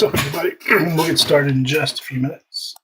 What's up, everybody? We'll get started in just a few minutes.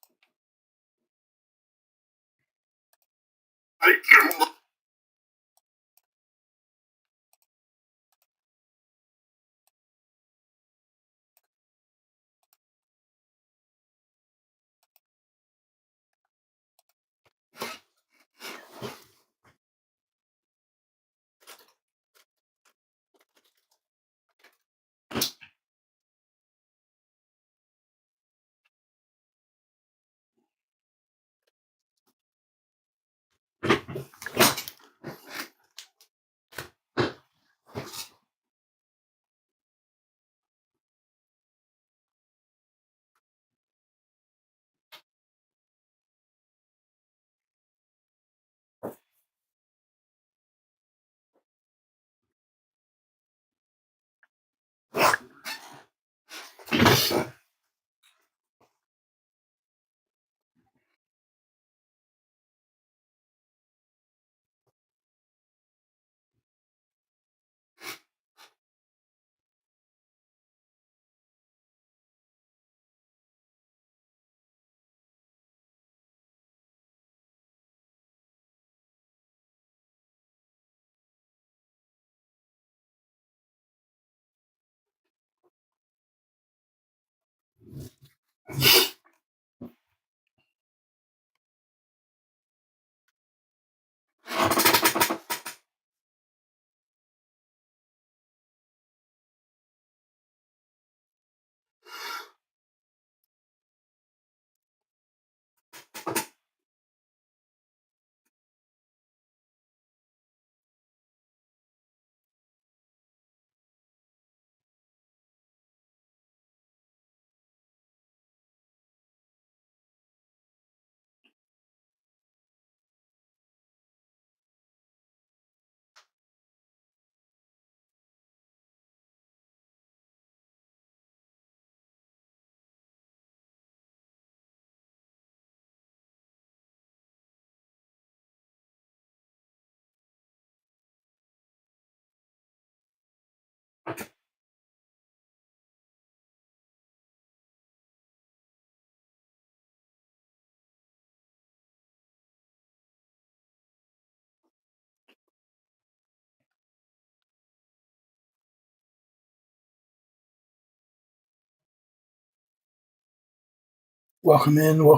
Welcome in. We'll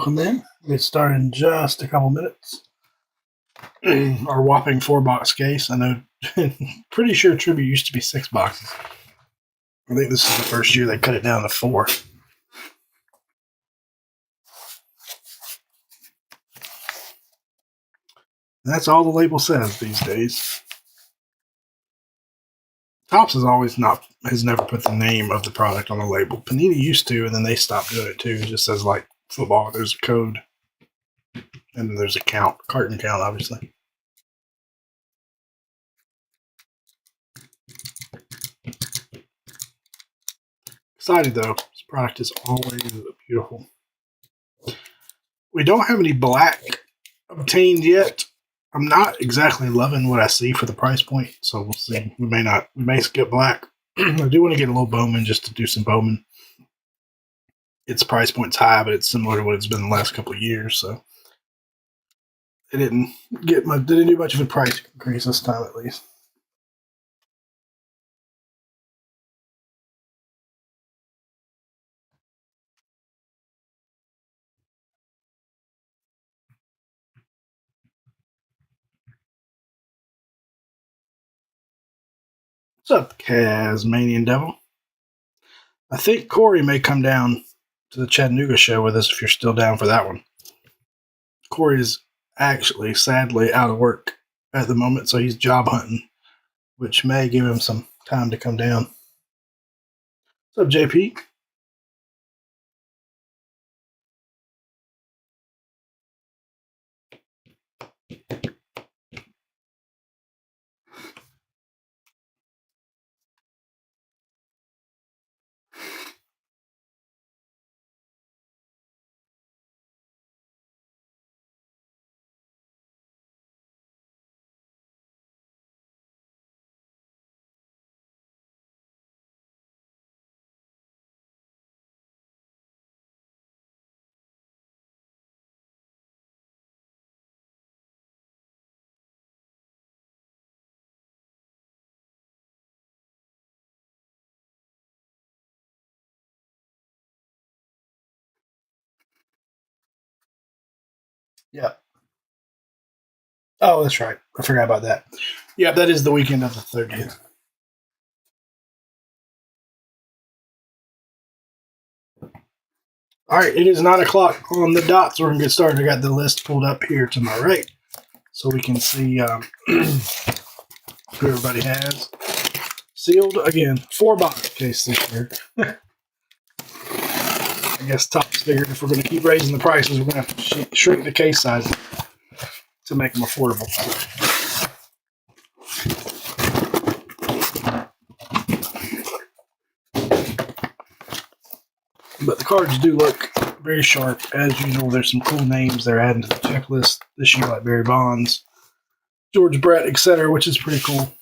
get started in just a couple minutes. Our whopping 4-box case. I know, pretty sure Tribute used to be 6 boxes. I think this is the first year they cut it down to 4. And that's all the label says these days. Topps has never put the name of the product on the label. Panini used to, and then they stopped doing it too. It just says like football. There's a code, and then there's a carton count, obviously. Excited though. This product is always beautiful. We don't have any black obtained yet. I'm not exactly loving what I see for the price point, so we'll see. We may skip black. I do want to get a little Bowman just to do some Bowman. Its price point's high, but it's similar to what it's been the last couple of years, so it didn't do much of a price increase this time at least. What's up, Tasmanian Devil? I think Corey may come down to the Chattanooga show with us if you're still down for that one. Corey is actually, sadly, out of work at the moment, so he's job hunting, which may give him some time to come down. What's up, JP? Yeah. Oh, that's right. I forgot about that. Yeah, that is the weekend of the 30th. All right, it is 9 o'clock on the dot, so we're going to get started. I got the list pulled up here to my right so we can see who everybody has. Sealed, again, 4-box case this year. I guess Topps figured if we're going to keep raising the prices, we're going to have to shrink the case size to make them affordable. But the cards do look very sharp. As usual, there's some cool names they're adding to the checklist this year, like Barry Bonds, George Brett, etc., which is pretty cool.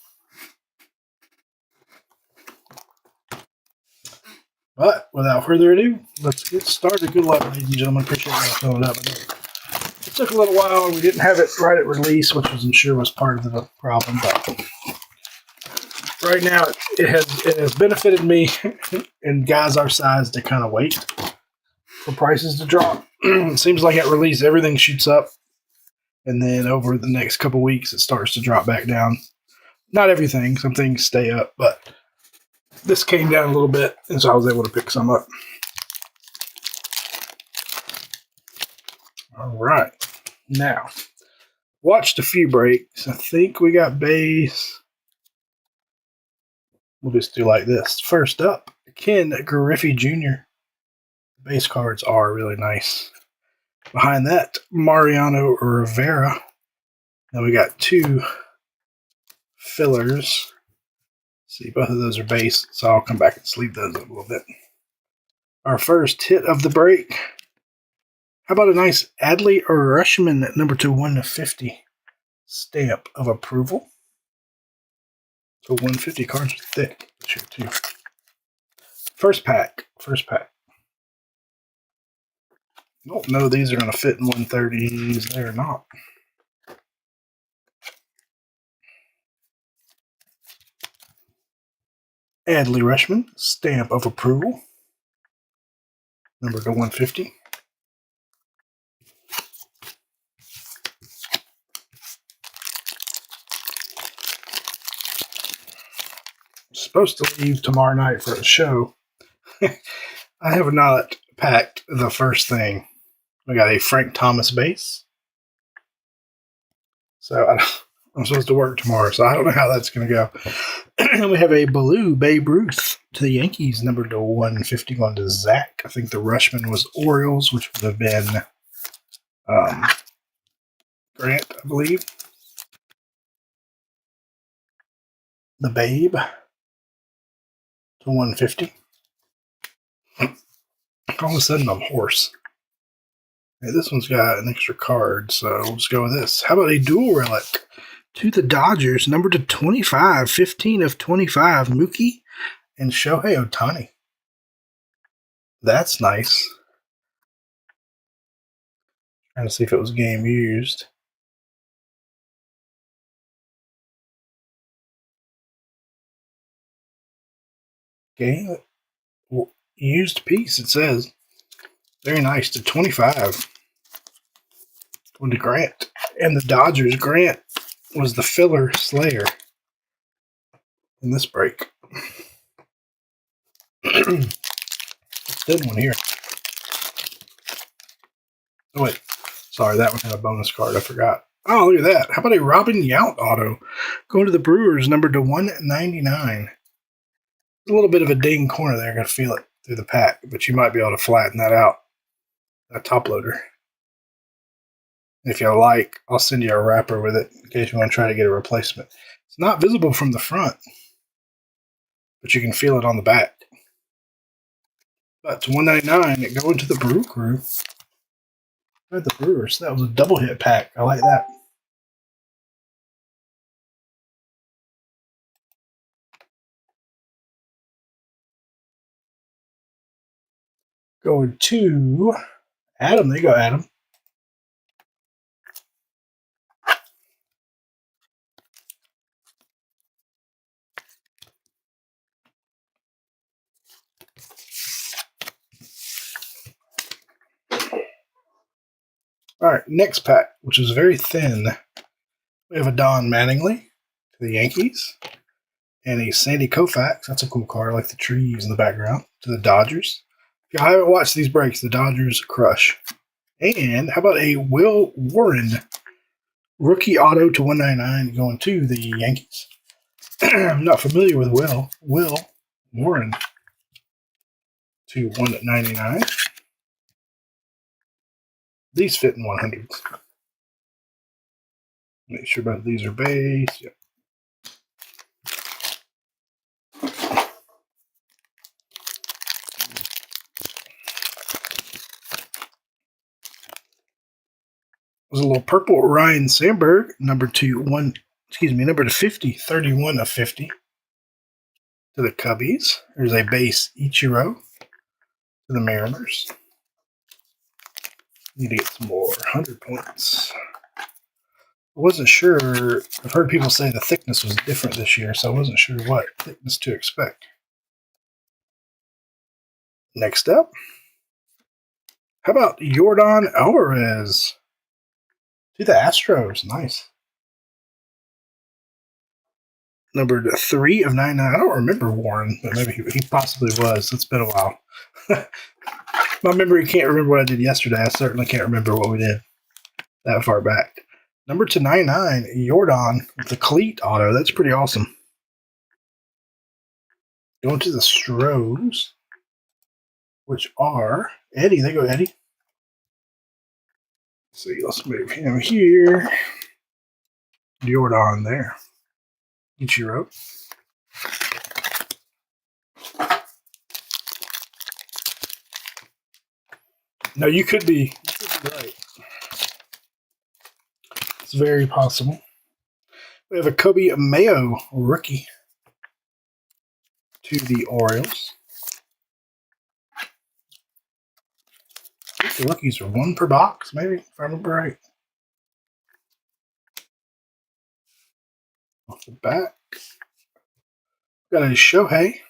But without further ado, let's get started. Good luck, ladies and gentlemen. Appreciate y'all filling it up. It took a little while, and we didn't have it right at release, which I'm sure was part of the problem. But right now, it has benefited me and guys our size to kind of wait for prices to drop. It seems like at release, everything shoots up, and then over the next couple weeks, it starts to drop back down. Not everything; some things stay up, but this came down a little bit, and so I was able to pick some up. All right. Now, watched a few breaks. I think we got base. We'll just do like this. First up, Ken Griffey Jr. Base cards are really nice. Behind that, Mariano Rivera. Then we got 2 fillers. See, both of those are base, so I'll come back and sleeve those up a little bit. Our first hit of the break. How about a nice Adley Rutschman at number 2/150 stamp of approval? So 150 cards are thick this year too. First pack. Don't know these are going to fit in 130s. They're not. Adley Rutschman stamp of approval. Number 2/150. Supposed to leave tomorrow night for a show. I have not packed the first thing. We got a Frank Thomas base. So I'm supposed to work tomorrow, so I don't know how that's going to go. We have a blue Babe Ruth to the Yankees, number 2/150 going to Zach. I think the Rushman was Orioles, which would have been Grant, I believe. The Babe to 150. All of a sudden, I'm hoarse. Hey, this one's got an extra card, so we'll just go with this. How about a dual relic to the Dodgers, number 2/25, 15/25, Mookie and Shohei Ohtani. That's nice. Trying to see if it was game used. Game used piece, it says. Very nice to 25. Going to Grant. And the Dodgers, Grant was the filler Slayer in this break. Thin one here. Oh, wait. Sorry, that one had a bonus card. I forgot. Oh, look at that. How about a Robin Yount auto? Going to the Brewers, number 199. A little bit of a ding corner there. Going to feel it through the pack, but you might be able to flatten that out. That top loader. If you like, I'll send you a wrapper with it in case you want to try to get a replacement. It's not visible from the front, but you can feel it on the back. But it's $199. It going to the Brew Crew. At the Brewers. That was a double hit pack. I like that. Going to Adam. There you go, Adam. All right, next pack, which is very thin. We have a Don Mattingly to the Yankees and a Sandy Koufax. That's a cool card. I like the trees in the background to the Dodgers. If you haven't watched these breaks, the Dodgers crush. And how about a Will Warren rookie auto to 199 going to the Yankees? I'm not familiar with Will. Will Warren to 199. These fit in 100s. Make sure both these are base. Yep. There's a little purple Ryan Sandberg, number to 50, 31 of 50 to the Cubbies. There's a base Ichiro to the Mariners. Need to get some more 100 points. I wasn't sure. I've heard people say the thickness was different this year, so I wasn't sure what thickness to expect. Next up, how about Yordan Alvarez to the Astros? Nice. Number 3 of 99. I don't remember Warren, but maybe he possibly was. It's been a while. My memory can't remember what I did yesterday. I certainly can't remember what we did that far back. Number 299, Yordan with the cleat auto. That's pretty awesome. Going to the Stros, which are Eddie. They go Eddie. Let's see, let's move him here. Yordan there. Ichiro. No, you could be right. It's very possible. We have a Kobe Mayo rookie to the Orioles. I think the rookies are 1 per box, maybe, if I remember right. Off the back. Got a Shohei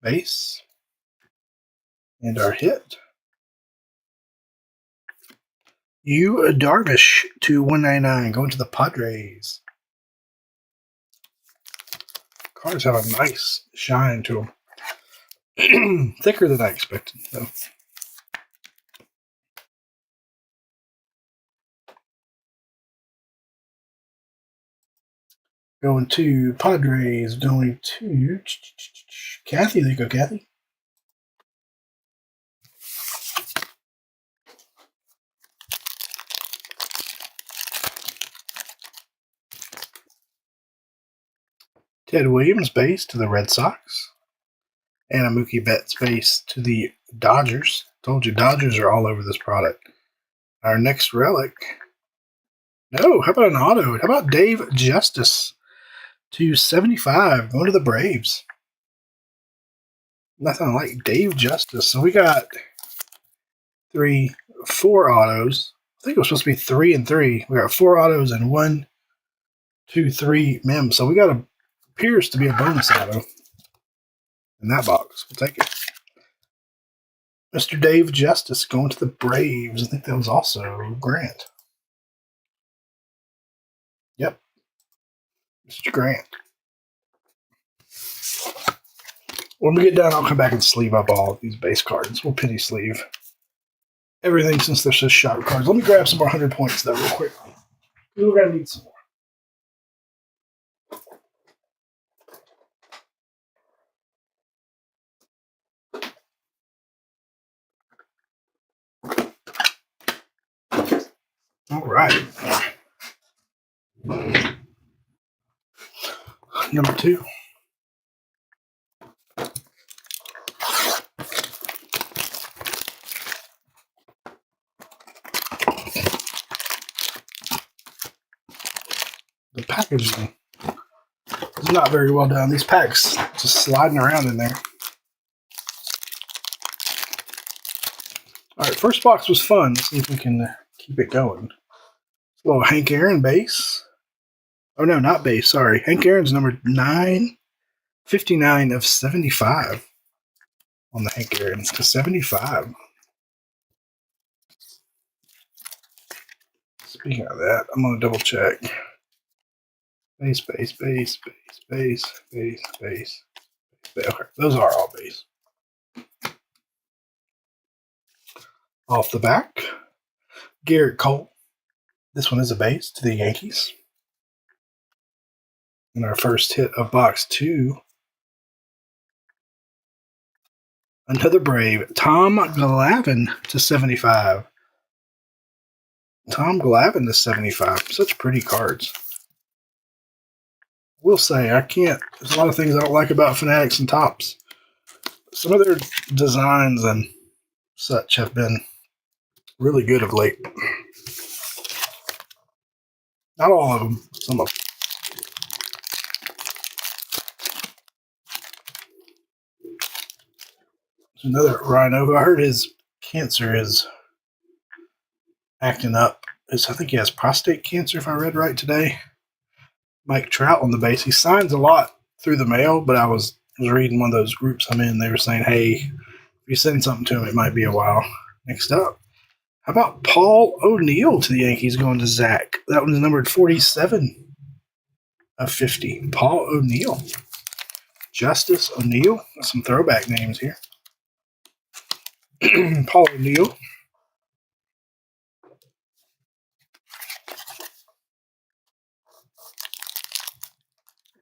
base. And our hit. Yu Darvish to 199, going to the Padres. Cards have a nice shine to them. Thicker than I expected, though. Going to Padres, going to Kathy. There you go, Kathy. Ted Williams base to the Red Sox. And a Mookie Betts base to the Dodgers. Told you, Dodgers are all over this product. Our next relic. No, how about an auto? How about Dave Justice to 75, going to the Braves. Nothing like Dave Justice. So we got 4 autos. I think it was supposed to be 3 and 3. We got 4 autos and 1, 2, 3 mem. So we got appears to be a bonus auto in that box. We'll take it. Mr. Dave Justice going to the Braves. I think that was also Grant. Yep. Mr. Grant. When we get done, I'll come back and sleeve up all of these base cards. We'll penny sleeve everything since they're just shot cards. Let me grab some more 100 points, though, real quick. We're going to need some more. All right. Number 2. The packaging is not very well done. These packs just sliding around in there. All right, first box was fun. Let's see if we can keep it going. A little Hank Aaron base. Oh, no, not base. Sorry. Hank Aaron's number 959 of 75 on the Hank Aaron to 75. Speaking of that, I'm going to double check. Base, base, base, base, base, base, base. Okay, those are all base. Off the back, Garrett Cole. This one is a base to the Yankees. And our first hit of box 2. Another Brave, Tom Glavine to 75. Tom Glavine to 75. Such pretty cards. Will say, there's a lot of things I don't like about Fanatics and Topps. Some of their designs and such have been really good of late. Not all of them, some of them. There's another Rhino who I heard his cancer is acting up. I think he has prostate cancer, if I read right today. Mike Trout on the base. He signs a lot through the mail, but I was reading one of those groups I'm in. They were saying, hey, if you send something to him, it might be a while. Next up, how about Paul O'Neill to the Yankees going to Zach? That one's numbered 47 of 50. Paul O'Neill. Justice O'Neill. Some throwback names here. Paul O'Neill.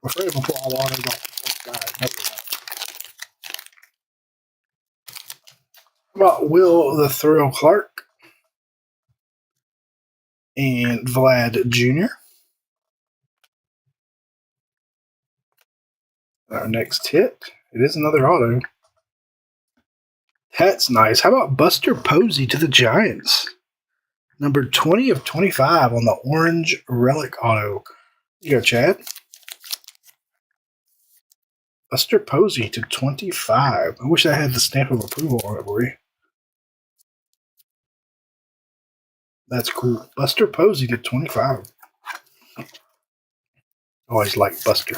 I'm afraid I'm going to pull all the autos off the side. How about Will the Thrill Clark and Vlad Jr.? Our next hit. It is another auto. That's nice. How about Buster Posey to the Giants? Number 20 of 25 on the orange relic auto. You go, Chad. Buster Posey to 25. I wish I had the stamp of approval on it for you. That's cool. Buster Posey to 25. Always like Buster.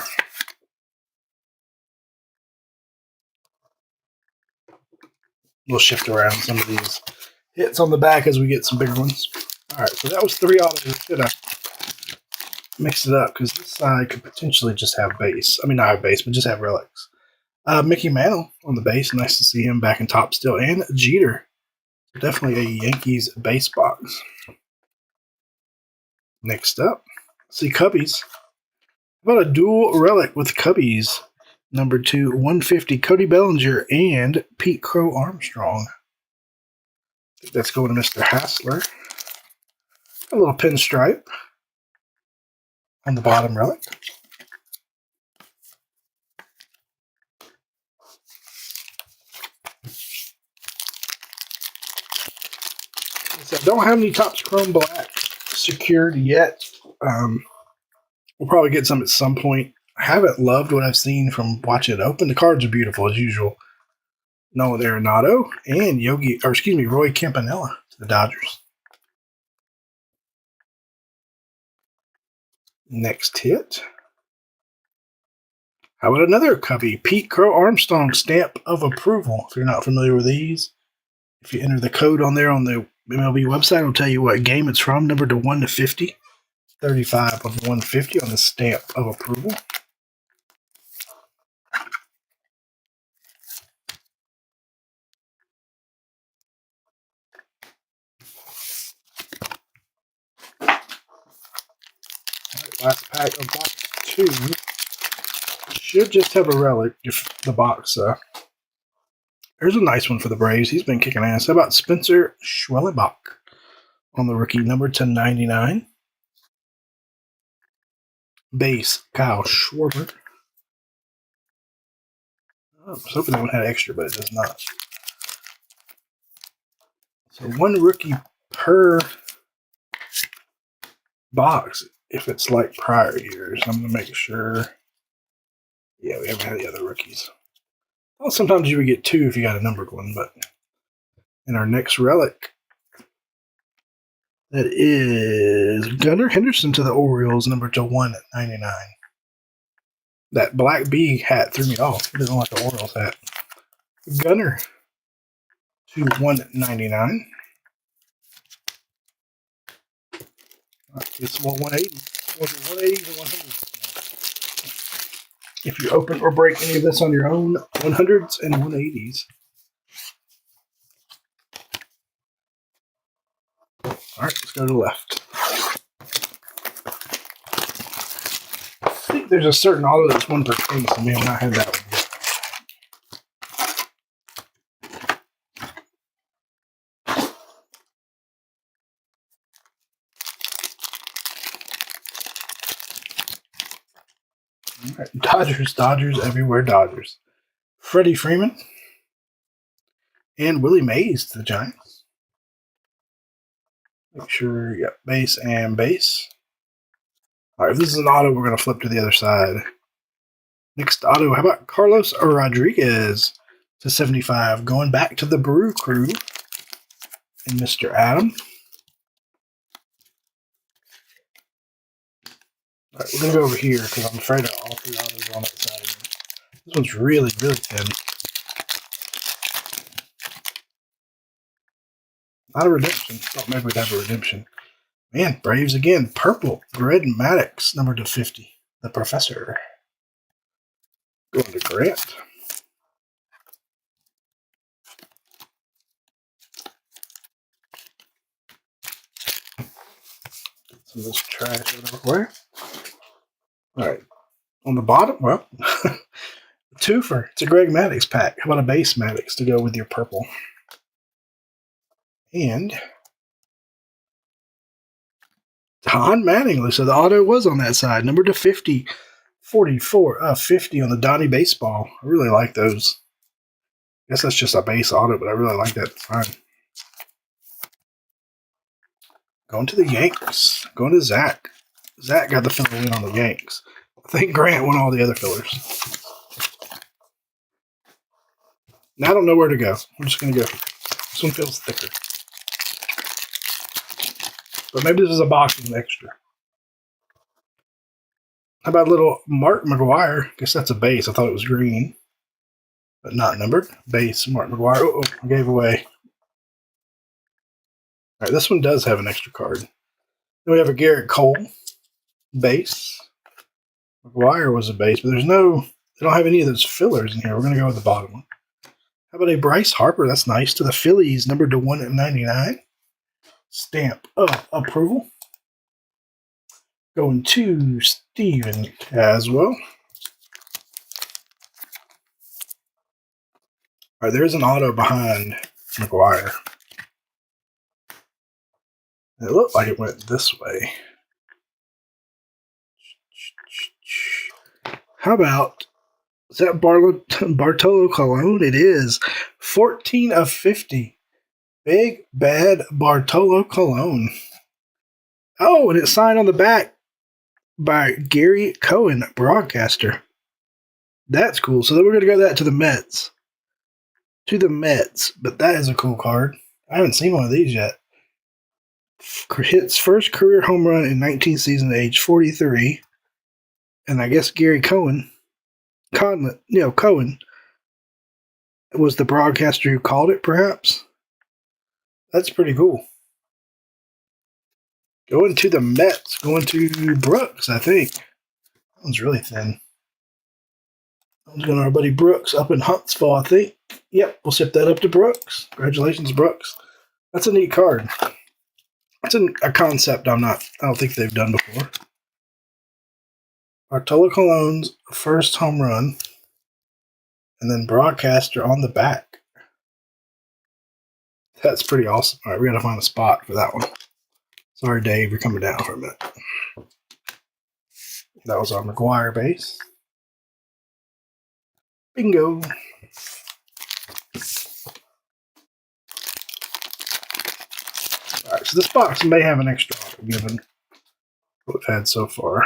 We'll shift around some of these hits on the back as we get some bigger ones. All right, so that was 3 autos. Should I mix it up? Because this side could potentially just have base. I mean, not have base, but just have relics. Mickey Mantle on the base. Nice to see him back in top still. And Jeter. Definitely a Yankees base box. Next up, let's see Cubbies. How about a dual relic with Cubbies? Number 2, 150, Cody Bellinger and Pete Crow Armstrong. I think that's going to Mr. Hassler. A little pinstripe on the bottom relic. So I don't have any Topps Chrome Black secured yet. We'll probably get some at some point. I haven't loved what I've seen from watching it open. The cards are beautiful as usual. Noah Arenado and Roy Campanella to the Dodgers. Next hit. How about another Cubby? Pete Crow Armstrong stamp of approval. If you're not familiar with these, if you enter the code on there on the MLB website, it'll tell you what game it's from, numbered to 1 to 50. 35 of 150 on the stamp of approval. Last pack of box 2 should just have a relic if the box. There's a nice one for the Braves. He's been kicking ass. How about Spencer Schwellebach on the rookie number to 99? Base Kyle Schwarber. I was hoping that one had extra, but it does not. So 1 rookie per box if it's like prior years. I'm going to make sure. Yeah, we haven't had the other rookies. Well, sometimes you would get 2 if you got a numbered one, but in our next relic, that is Gunnar Henderson to the Orioles, number to 199. That black bee hat threw me off. He doesn't like the Orioles hat. Gunnar to 199. Get some more 180s. 180s and 100s. If you open or break any of this on your own, 100s and 180s. All right, let's go to the left. I think there's a certain auto that's one per case, and we have not had that one yet. All right, Dodgers everywhere, Dodgers. Freddie Freeman and Willie Mays to the Giants. Make sure, yep, base and base. All right, if this is an auto, we're going to flip to the other side. Next auto, how about Carlos Rodriguez to 75, going back to the Brew Crew and Mr. Adam. All right, we're going to go over here because I'm afraid of all three autos on that side again. This one's really, really thin. Not a redemption. Thought maybe we'd have a redemption. Man, Braves again. Purple. Red Maddox, number to 50. The Professor. Going to Grant. Some of this trash out of the way. All right. On the bottom, well, twofer. It's a Greg Maddox pack. How about a base Maddox to go with your purple? And Don Mattingly. So the auto was on that side. Number to 50. 44. 50 on the Donnie Baseball. I really like those. I guess that's just a base auto, but I really like that design. Going to the Yanks. Going to Zach. Zach got the filler in on the Yanks. I think Grant won all the other fillers. Now I don't know where to go. I'm just going to go. This one feels thicker. But maybe this is a box with an extra. How about a little Mark McGwire? I guess that's a base. I thought it was green. But not numbered. Base, Mark McGwire. Oh, I gave away. All right, this one does have an extra card. Then we have a Garrett Cole base. McGwire was a base, but they don't have any of those fillers in here. We're going to go with the bottom one. How about a Bryce Harper? That's nice. To the Phillies, numbered to 199. Stamp of approval. Going to Steven Caswell. All right, there's an auto behind McGwire. It looked like it went this way. How about, is that Bartolo Colon? It is. 14 of 50. Big Bad Bartolo Colon. Oh, and it's signed on the back by Gary Cohen, broadcaster. That's cool. So then we're going to go that to the Mets. To the Mets. But that is a cool card. I haven't seen one of these yet. Hits first career home run in 19th season at age 43. And I guess Gary Cohen was the broadcaster who called it, perhaps. That's pretty cool. Going to the Mets. Going to Brooks, I think. That one's really thin. That one's going to our buddy Brooks up in Huntsville, I think. Yep, we'll ship that up to Brooks. Congratulations, Brooks. That's a neat card. It's a concept I don't think they've done before. Bartolo Colon's first home run. And then broadcaster on the back. That's pretty awesome. All right, we got to find a spot for that one. Sorry, Dave, you're coming down for a minute. That was our McGwire base. Bingo. All right, so this box may have an extra auto given what we've had so far.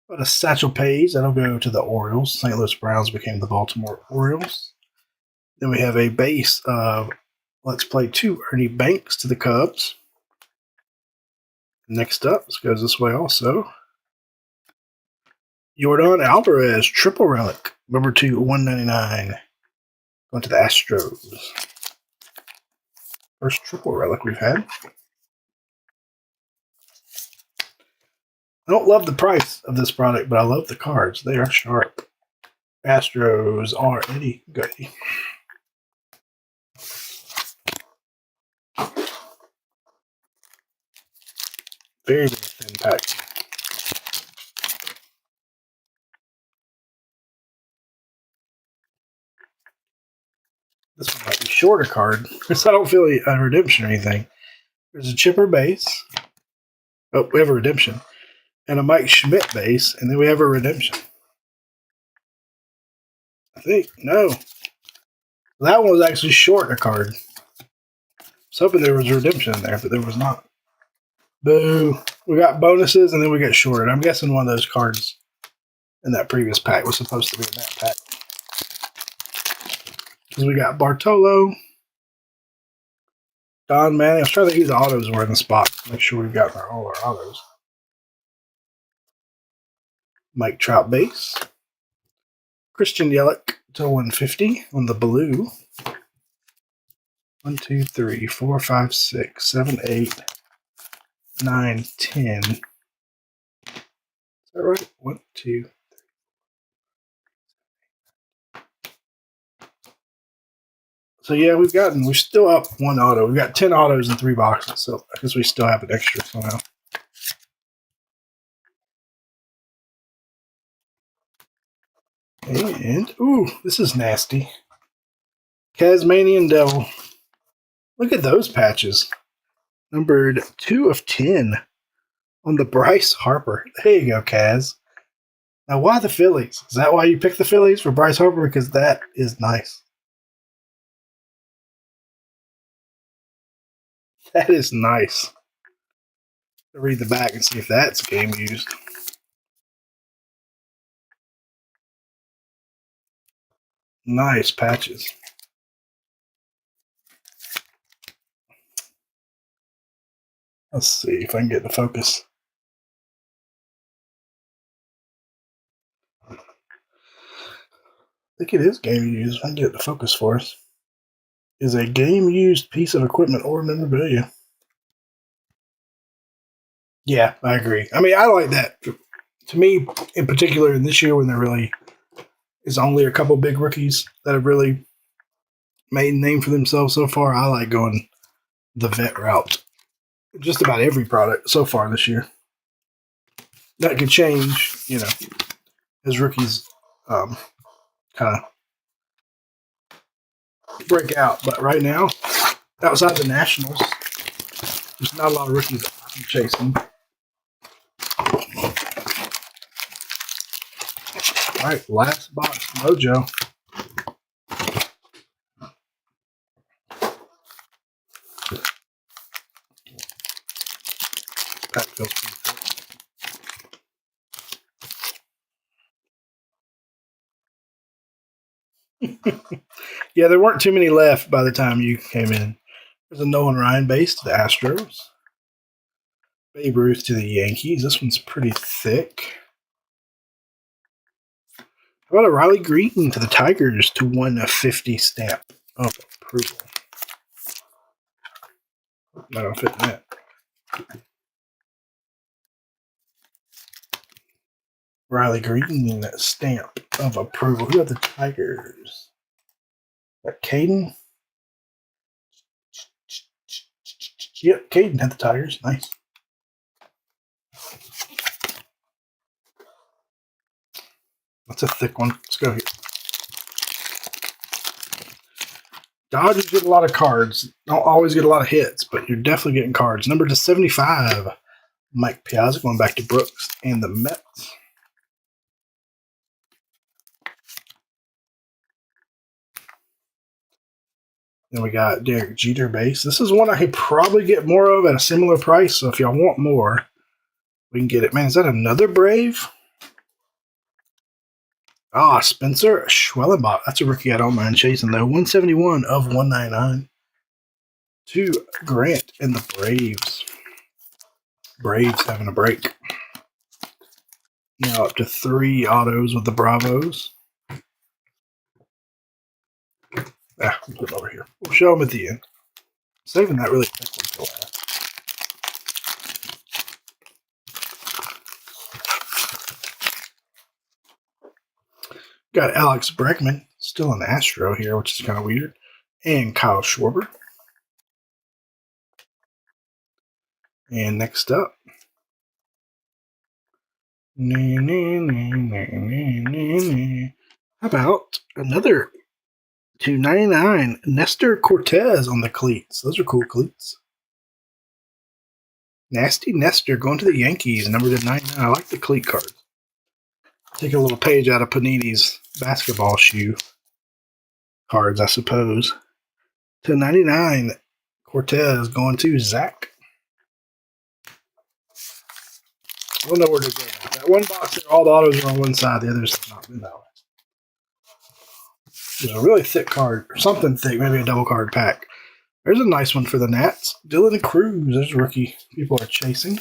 But a Satchel Paige, that'll go to the Orioles. St. Louis Browns became the Baltimore Orioles. Then we have a base of Let's Play 2, Ernie Banks to the Cubs. Next up, this goes this way also. Yordan Alvarez, triple relic, number 2, 199. Going to the Astros. First triple relic we've had. I don't love the price of this product, but I love the cards. They are sharp. Astros are Eddie Goody. Very, very thin pack. This one might be shorter card because I don't feel a redemption or anything. There's a Chipper base. Oh, we have a redemption. And a Mike Schmidt base, and then we have a redemption. I think. No. That one was actually short a card. I was hoping there was a redemption in there, but there was not. Boo. We got bonuses, and then we get shorted. I'm guessing one of those cards in that previous pack was supposed to be in that pack. Because we got Bartolo, Don Manning. I was trying to think who the autos were in the spot. Make sure we've got all our autos. Mike Trout base. Christian Yelich to 150 on the blue. 1, 2, 3, 4, 5, 6, 7, 8, 9, 10. Is that right? 1, 2. So yeah, we're still up one auto. We've got 10 autos in 3 boxes, so I guess we still have an extra somehow. And ooh, this is nasty. Tasmanian Devil. Look at those patches. Numbered 2 of 10 on the Bryce Harper. There you go, Kaz. Now, why the Phillies? Is that why you picked the Phillies for Bryce Harper? Because that is nice. That is nice. I'll read the back and see if that's game used. Nice patches. Let's see if I can get the focus. I think it is game used. If I can get the focus for us. Is a game used piece of equipment or memorabilia. Yeah, I agree. I mean, I like that. To me, in particular, in this year when there really is only a couple big rookies that have really made a name for themselves so far, I like going the vet route. Just about every product so far this year. That could change, as rookies kind of break out. But right now, outside the Nationals, there's not a lot of rookies I'm chasing. All right, last box, Mojo. That feels pretty good. Yeah, there weren't too many left by the time you came in. There's a Nolan Ryan base to the Astros. Babe Ruth to the Yankees. This one's pretty thick. How about a Riley Green to the Tigers to 150 stamp of approval? I don't fit in that. Riley Green stamp of approval. Who are the Tigers? That Caden? Yep, Caden had the Tigers. Nice. That's a thick one. Let's go here. Dodgers get a lot of cards. Don't always get a lot of hits, but you're definitely getting cards. Number to 75, Mike Piazza going back to Brooks and the Mets. Then we got Derek Jeter base. This is one I could probably get more of at a similar price, so if y'all want more, we can get it. Man, is that another Brave? Spencer Schwellenbach. That's a rookie I don't mind chasing, though. 171 of 199 to Grant and the Braves. Braves having a break. Now up to 3 autos with the Bravos. We'll put them over here. We'll show them at the end. Saving that really thick one for last. Got Alex Bregman, still an Astro here, which is kind of weird. And Kyle Schwarber. And next up, how about another $2.99 Nestor Cortez on the cleats? Those are cool cleats. Nasty Nestor going to the Yankees, number to 99. I like the cleat cards. Take a little page out of Panini's basketball shoe cards, I suppose. To 99, Cortez going to Zach. I don't know where to go now. That one box there, all the autos are on one side, the others have not been that way. There's a really thick card, or something thick, maybe a double card pack. There's a nice one for the Nats. Dylan Cruz, there's a rookie people are chasing.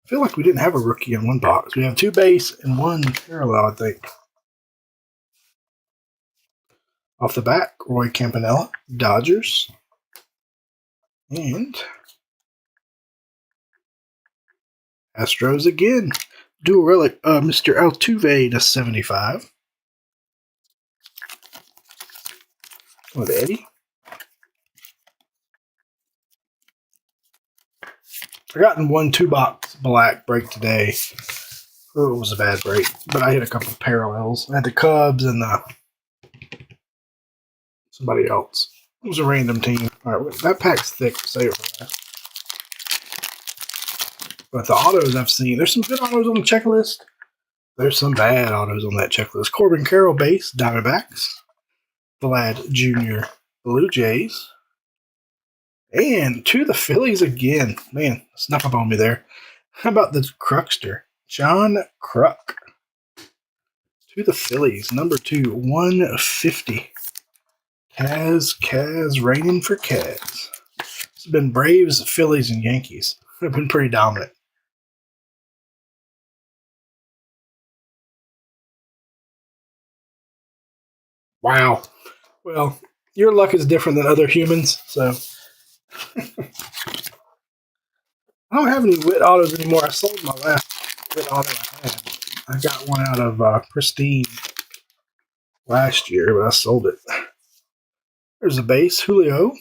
I feel like we didn't have a rookie in one box. We have 2 base and 1 parallel, I think. Off the back, Roy Campanella, Dodgers. And Astros again. Dual relic, Mr. Altuve to 75. With Eddie. I gotten 1 2-box black break today. Oh, it was a bad break, but I hit a couple of parallels. I had the Cubs and somebody else. It was a random team. All right, that pack's thick. Save it for that. But the autos I've seen, there's some good autos on the checklist. There's some bad autos on that checklist. Corbin Carroll base, Diamondbacks. Vlad Jr., Blue Jays. And to the Phillies again. Man, snuck up on me there. How about the Cruckster? John Kruk. To the Phillies, number 2, 150. Kaz, raining for Kaz. It's been Braves, Phillies, and Yankees. They've been pretty dominant. Wow. Well, your luck is different than other humans, so. I don't have any Wit autos anymore. I sold my last Wit auto I had. I got one out of Pristine last year, but I sold it. There's a base, Julio.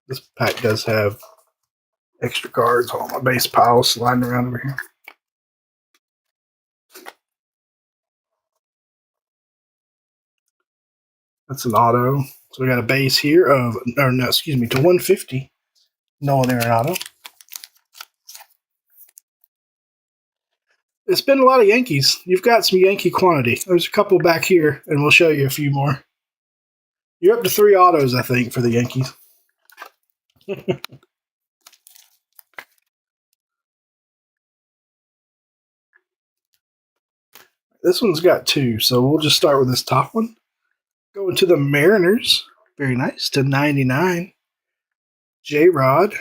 This pack does have extra cards on my base pile sliding around over here. That's an auto. So we got a base here of, to 150. Nolan Arenado. It's been a lot of Yankees. You've got some Yankee quantity. There's a couple back here, and we'll show you a few more. You're up to 3 autos, I think, for the Yankees. This one's got 2, so we'll just start with this top one. Going to the Mariners. Very nice. To 99. J-Rod.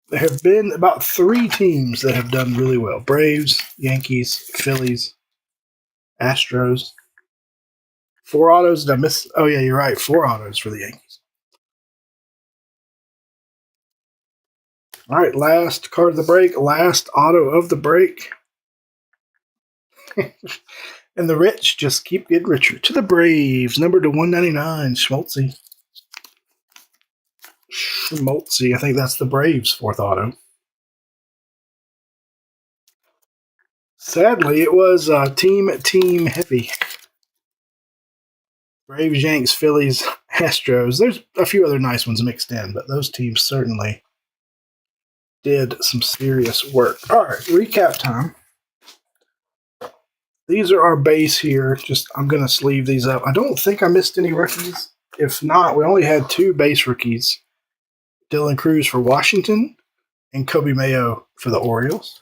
There have been about 3 teams that have done really well. Braves, Yankees, Phillies, Astros. 4 autos. Did I miss? Oh, yeah, you're right. 4 autos for the Yankees. All right, last card of the break. Last auto of the break. And the rich just keep getting richer. To the Braves, number to 199, Schmaltzy. I think that's the Braves' 4th auto. Sadly, it was team heavy. Braves, Yanks, Phillies, Astros. There's a few other nice ones mixed in, but those teams certainly did some serious work. All right, recap time. These are our base here. I'm going to sleeve these up. I don't think I missed any rookies. If not, we only had 2 base rookies. Dylan Cruz for Washington and Kobe Mayo for the Orioles.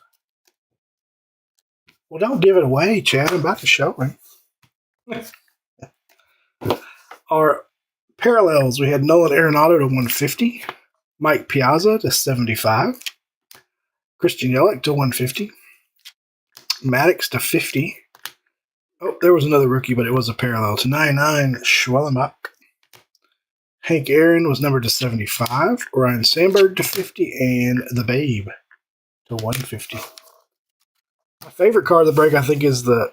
Well, don't give it away, Chad. I'm about to show him. Our parallels, we had Nolan Arenado to 150. Mike Piazza to 75. Christian Yelich to 150. Maddox to 50. Oh, there was another rookie, but it was a parallel. To 99, Schwellenbach. Hank Aaron was numbered to 75. Ryan Sandberg to 50. And the Babe to 150. My favorite card of the break, I think, is the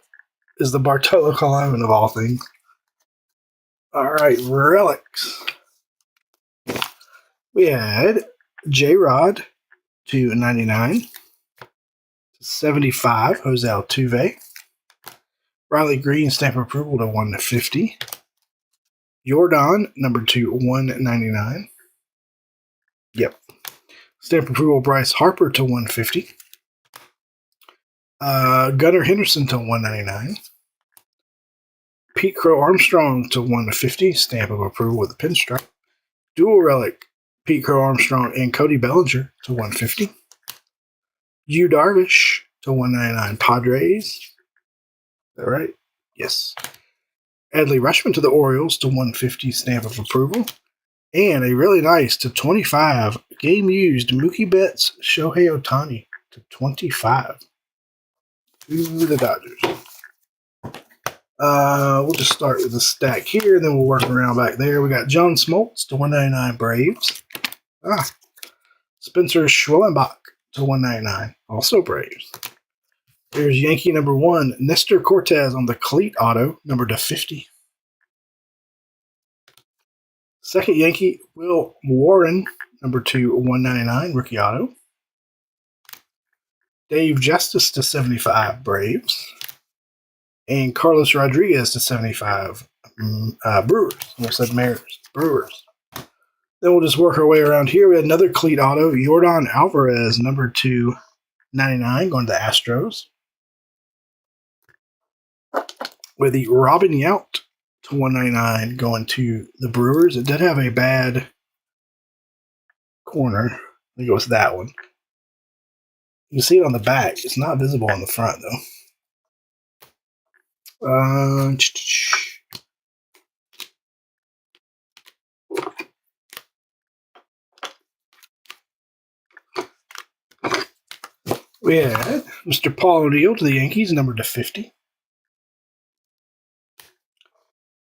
Bartolo Colon of all things. All right, relics. We had J-Rod to 99. 75, Jose Altuve. Riley Green, stamp of approval to 150. Jordan, number 2, 199. Yep. Stamp approval, Bryce Harper to 150. Gunnar Henderson to 199. Pete Crow Armstrong to 150. Stamp of approval with a pinstripe. Dual relic, Pete Crow Armstrong and Cody Bellinger to 150. Yu Darvish to 199. Padres. Is that right? Yes. Adley Rutschman to the Orioles to 150. Stamp of approval. And a really nice to 25 game used Mookie Betts Shohei Ohtani to 25. To the Dodgers. We'll just start with the stack here, and then we'll work around back there. We got John Smoltz to 199 Braves. Spencer Schwellenbach to 199, also Braves. There's Yankee number 1, Nestor Cortez on the cleat auto, numbered to 50. Second Yankee, Will Warren, number 2, 199, rookie auto. Dave Justice to 75, Braves. And Carlos Rodriguez to 75, Brewers. I said Mariners, Brewers. Then we'll just work our way around here. We had another cleat auto, Jordan Alvarez, number 299, going to the Astros. With the Robin Yount to 199 going to the Brewers. It did have a bad corner. I think it was that one. You can see it on the back. It's not visible on the front, though. We had Mr. Paul O'Neill to the Yankees, numbered to 50.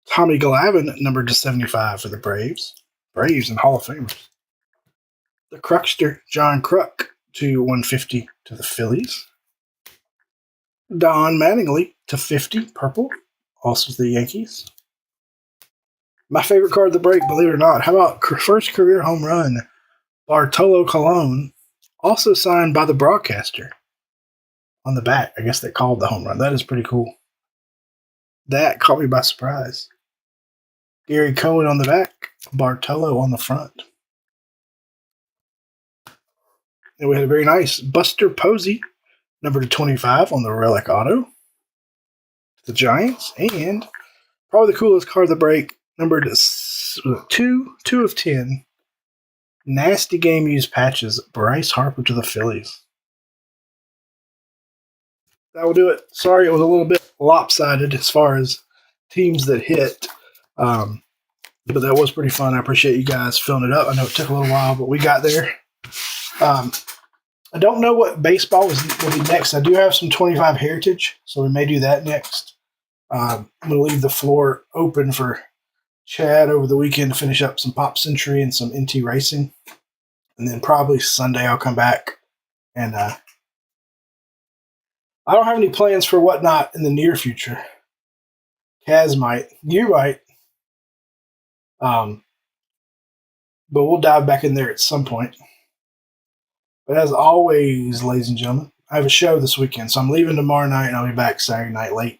Tommy Glavine, numbered to 75 for the Braves. Braves and Hall of Famers. The Cruckster, John Kruk, to 150 to the Phillies. Don Mattingly to 50, purple, also to the Yankees. My favorite card of the break, believe it or not. How about first career home run, Bartolo Colon, also signed by the broadcaster on the back. I guess they called the home run. That is pretty cool. That caught me by surprise. Gary Cohen on the back, Bartolo on the front. And we had a very nice Buster Posey, number 25 on the relic auto. The Giants. And probably the coolest card of the break, numbered 2 of 10. Nasty game used patches, Bryce Harper to the Phillies. That will do it. Sorry, it was a little bit lopsided as far as teams that hit. But that was pretty fun. I appreciate you guys filling it up. I know it took a little while, but we got there. I don't know what baseball will be next. I do have some 25 Heritage, so we may do that next. I'm going to leave the floor open for Chad over the weekend to finish up some Pop Century and some NT Racing. And then probably Sunday I'll come back. And I don't have any plans for whatnot in the near future. Kaz might. You might. But we'll dive back in there at some point. But as always, ladies and gentlemen, I have a show this weekend, so I'm leaving tomorrow night and I'll be back Saturday night late.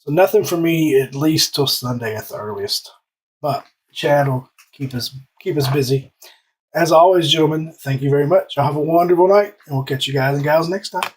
So nothing for me at least till Sunday at the earliest. But Chad will keep us busy. As always, gentlemen, thank you very much. Y'all have a wonderful night, and we'll catch you guys and gals next time.